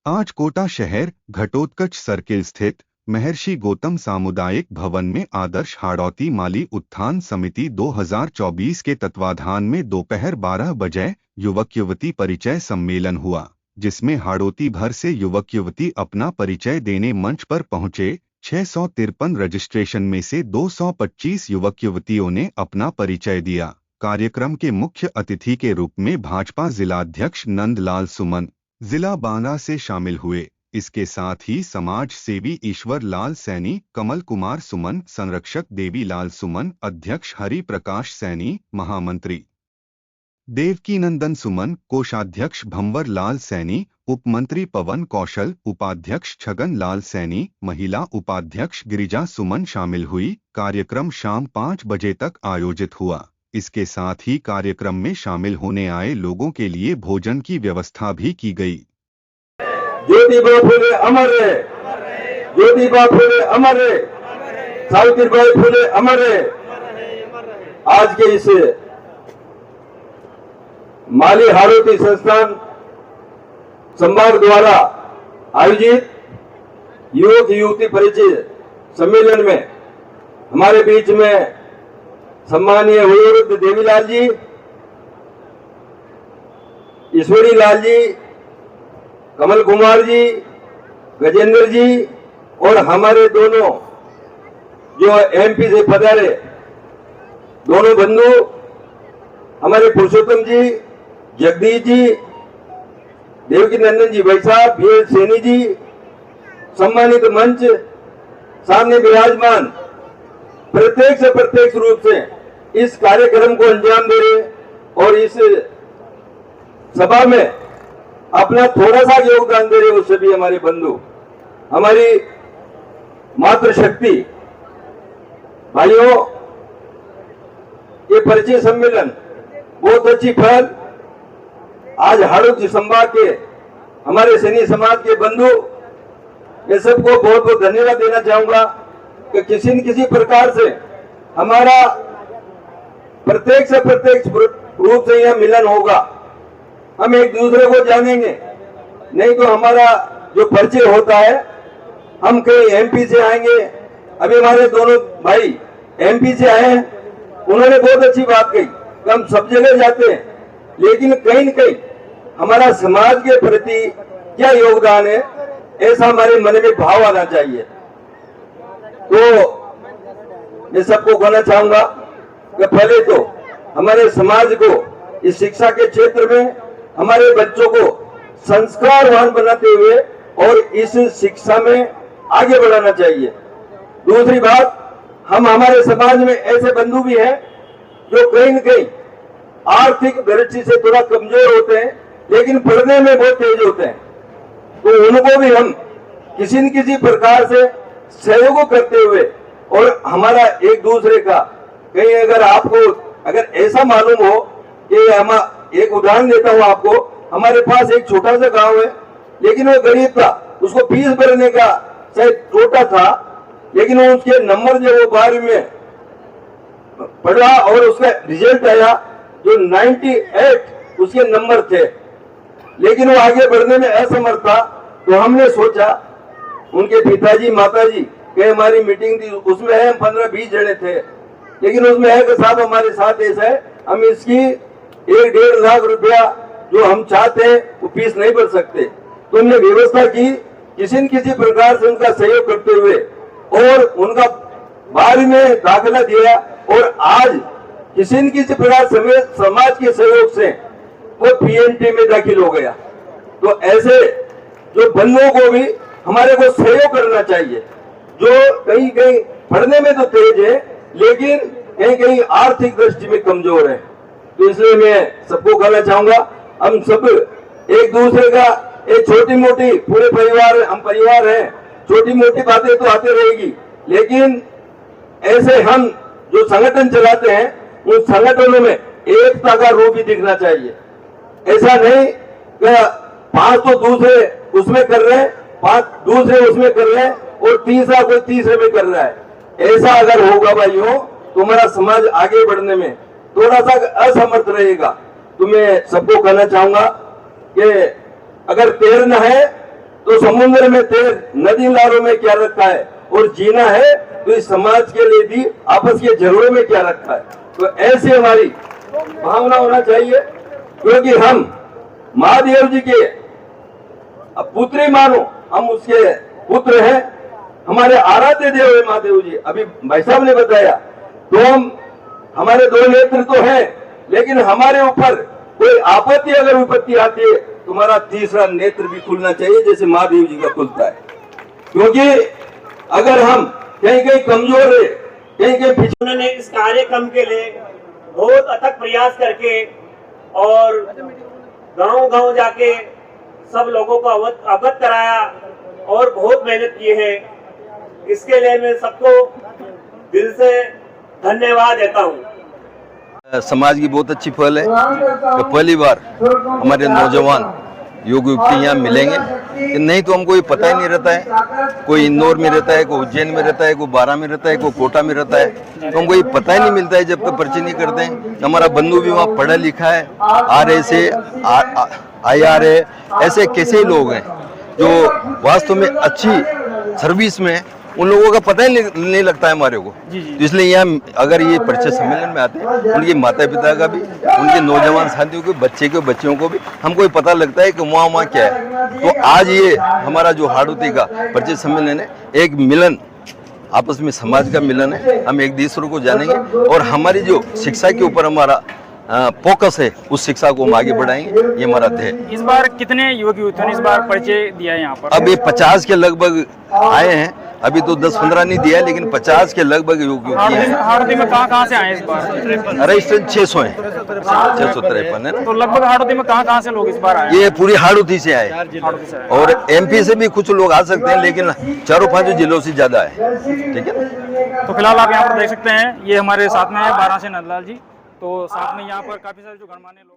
आज कोटा शहर घटोत्कच सर्किल स्थित महर्षि गौतम सामुदायिक भवन में आदर्श हाड़ौती माली उत्थान समिति 2024 के तत्वाधान में दोपहर 12 बजे युवक युवती परिचय सम्मेलन हुआ, जिसमें हाड़ौती भर से युवक युवती अपना परिचय देने मंच पर पहुंचे। 653 रजिस्ट्रेशन में से 225 युवक युवतियों ने अपना परिचय दिया। कार्यक्रम के मुख्य अतिथि के रूप में भाजपा जिलाध्यक्ष नंदलाल सुमन जिला बांदा से शामिल हुए। इसके साथ ही समाज सेवी ईश्वर लाल सैनी, कमल कुमार सुमन, संरक्षक देवी लाल सुमन, अध्यक्ष हरि प्रकाश सैनी, महामंत्री देवकीनंदन सुमन, कोषाध्यक्ष भंवर लाल सैनी, उपमंत्री पवन कौशल, उपाध्यक्ष छगन लाल सैनी, महिला उपाध्यक्ष गिरिजा सुमन शामिल हुई। कार्यक्रम शाम 5 बजे तक आयोजित हुआ। इसके साथ ही कार्यक्रम में शामिल होने आए लोगों के लिए भोजन की व्यवस्था भी की गई। ज्योतिबा फुले अमर है, ज्योतिबा फुले अमर है, सावित्रीबाई फुले अमर है। आज के इस माली हाड़ौती संस्थान संभाग द्वारा आयोजित युवक युवती परिचय सम्मेलन में हमारे बीच में सम्मानीय वयोवृद्ध देवीलाल जी, ईश्वरी लाल जी, कमल कुमार जी, गजेंद्र जी और हमारे दोनों जो एमपी से पधारे दोनों बंधु हमारे पुरुषोत्तम जी, जगदीश जी, देवकीनंदन जी भाई साहब, बीएल सैनी जी, सम्मानित मंच सामने विराजमान प्रत्येक से प्रत्यक्ष रूप से इस कार्यक्रम को अंजाम दे रहे और इस सभा में अपना थोड़ा सा योगदान दे रहे वो सभी हमारे बंधु, हमारी मातृशक्ति भाइयों, ये परिचय सम्मेलन बहुत अच्छी पहल। आज हाड़ौती संभाग के हमारे सैनी समाज के बंधु, मैं सबको बहुत बहुत धन्यवाद देना चाहूंगा कि किसी न किसी प्रकार से हमारा प्रत्येक से प्रत्यक्ष रूप से यह मिलन होगा। हम एक दूसरे को जानेंगे, नहीं तो हमारा जो परिचय होता है, हम कहीं एमपी से आएंगे। अभी हमारे दोनों भाई एमपी से आए हैं, उन्होंने बहुत अच्छी बात कही कि हम सब जगह जाते हैं, लेकिन कहीं न कहीं हमारा समाज के प्रति क्या योगदान है, ऐसा हमारे मन में भाव आना चाहिए। तो मैं सबको कहना चाहूंगा कि पहले तो हमारे समाज को इस शिक्षा के क्षेत्र में हमारे बच्चों को संस्कारवान बनाते हुए और इस शिक्षा में आगे बढ़ाना चाहिए। दूसरी बात, हम हमारे समाज में ऐसे बंधु भी हैं जो कहीं न कहीं आर्थिक दृष्टि से थोड़ा कमजोर होते हैं, लेकिन पढ़ने में बहुत तेज होते हैं। तो उनको भी हम किसी न किसी प्रकार से सहयोग करते हुए और हमारा एक दूसरे का कहीं अगर ऐसा मालूम हो कि हम एक उदाहरण देता हूं आपको, हमारे पास एक छोटा सा गांव है, लेकिन वो गरीब था, उसको फीस भरने का शायद छोटा था, लेकिन उसके नंबर जो वो 12वीं में पढ़ा और उसका रिजल्ट आया जो 98 उसके नंबर थे, लेकिन वो आगे बढ़ने में असमर्थ था। तो हमने सोचा, उनके पिताजी माताजी के हमारी मीटिंग थी, उसमें हम 15-20 जने थे, लेकिन उसमें है कि साहब हमारे साथ ऐसा है, हम इसकी 1-1.5 लाख रुपया जो हम चाहते हैं वो फीस नहीं भर सकते। तो हमने व्यवस्था की, किसी न किसी प्रकार से उनका सहयोग करते हुए और उनका 12वीं में दाखिला दिया और आज किसी न किसी प्रकार समाज के सहयोग से वो पीएनटी में दाखिल हो गया। तो ऐसे जो बंधुओं को भी हमारे को सहयोग करना चाहिए, जो कहीं कहीं पढ़ने में तो तेज है, लेकिन कहीं कहीं आर्थिक दृष्टि में कमजोर है। तो इसलिए मैं सबको कहना चाहूंगा, हम सब एक दूसरे का एक छोटी मोटी पूरे परिवार, हम परिवार हैं, छोटी मोटी बातें तो आती रहेगी, लेकिन ऐसे हम जो संगठन चलाते हैं उन संगठनों में एकता का रूप भी दिखना चाहिए। ऐसा नहीं कि 5 तो दूसरे उसमें कर रहे हैं, 5 दूसरे उसमें कर रहे हैं और तीसरा कोई तीसरे में कर रहा है। ऐसा अगर होगा भाइयों, तो हमारा समाज आगे बढ़ने में थोड़ा सा असमर्थ रहेगा। तो मैं सबको कहना चाहूंगा कि अगर तैरना है तो समुद्र में तैर, नदी नालों में क्या रखा है, और जीना है तो इस समाज के लिए भी आपस के झगड़ों में क्या रखा है। तो ऐसे हमारी भावना होना चाहिए, क्योंकि हम महादेव जी के अब पुत्री मानो, हम उसके पुत्र हैं, हमारे आराध्य देव है महादेव जी। अभी भाई साहब ने बताया, तो हम हमारे दो नेत्र तो हैं, लेकिन हमारे ऊपर कोई आपत्ति अगर विपत्ति आती है तो हमारा तीसरा नेत्र भी खुलना चाहिए, जैसे महादेव जी का खुलता है। क्योंकि अगर हम कहीं कहीं कमजोर है, कहीं कहीं पीछे, उन्होंने इस कार्यक्रम के लिए बहुत अथक प्रयास करके और गांव-गांव जाके सब लोगों को अवगत कराया और बहुत मेहनत की है। इसके लिए मैं सबको दिल से धन्यवाद देता हूँ। समाज की बहुत अच्छी पहल है तो पहली बार हमारे नौजवान युवक युवती यहाँ मिलेंगे, कि नहीं तो हमको ये पता ही नहीं रहता है, कोई इंदौर में रहता है, कोई उज्जैन में रहता है, कोई बारा में रहता है, कोई कोटा में रहता है, तो हमको ये पता ही नहीं मिलता है जब तक पर्ची नहीं करते हैं। हमारा बंधु भी वहाँ पढ़ा लिखा है, IRA ऐसे कैसे लोग हैं जो वास्तव में अच्छी सर्विस में, उन लोगों का पता ही नहीं लगता है हमारे को। तो इसलिए यहाँ अगर ये परिचय सम्मेलन में आते हैं, उनके माता पिता का भी, उनके नौजवान साथियों के बच्चों को भी हमको ये पता लगता है कि वहाँ क्या है। तो आज ये हमारा जो हाड़ौती का परिचय सम्मेलन है, एक मिलन, आपस में समाज का मिलन है। हम एक दूसरे को जानेंगे और हमारी जो शिक्षा के ऊपर हमारा फोकस है, उस शिक्षा को हम आगे बढ़ाएंगे, ये हमारा ध्येय है। इस बार कितने युवक युवतियों ने इस बार परिचय दिया है यहाँ पर? अब ये 50 के लगभग आए हैं, अभी तो 10-15 नहीं दिया है, लेकिन 50 के लगभग युवक युवती हैं। हाड़ौती में कहाँ से आए इस बार? रजिस्ट्रेशन 600 है, 653 है। तो लगभग हाड़ौती में कहाँ से लोग इस बार आए? ये पूरी हाड़ौती से आए और MP से भी कुछ लोग आ सकते हैं, लेकिन 4-5 जिलों से ज्यादा है। ठीक है, तो फिलहाल आप यहाँ पर देख सकते हैं, ये हमारे साथ में है 12 से नंदलाल जी। तो साथ में यहाँ पर काफी सारे जो गणमान्य लोग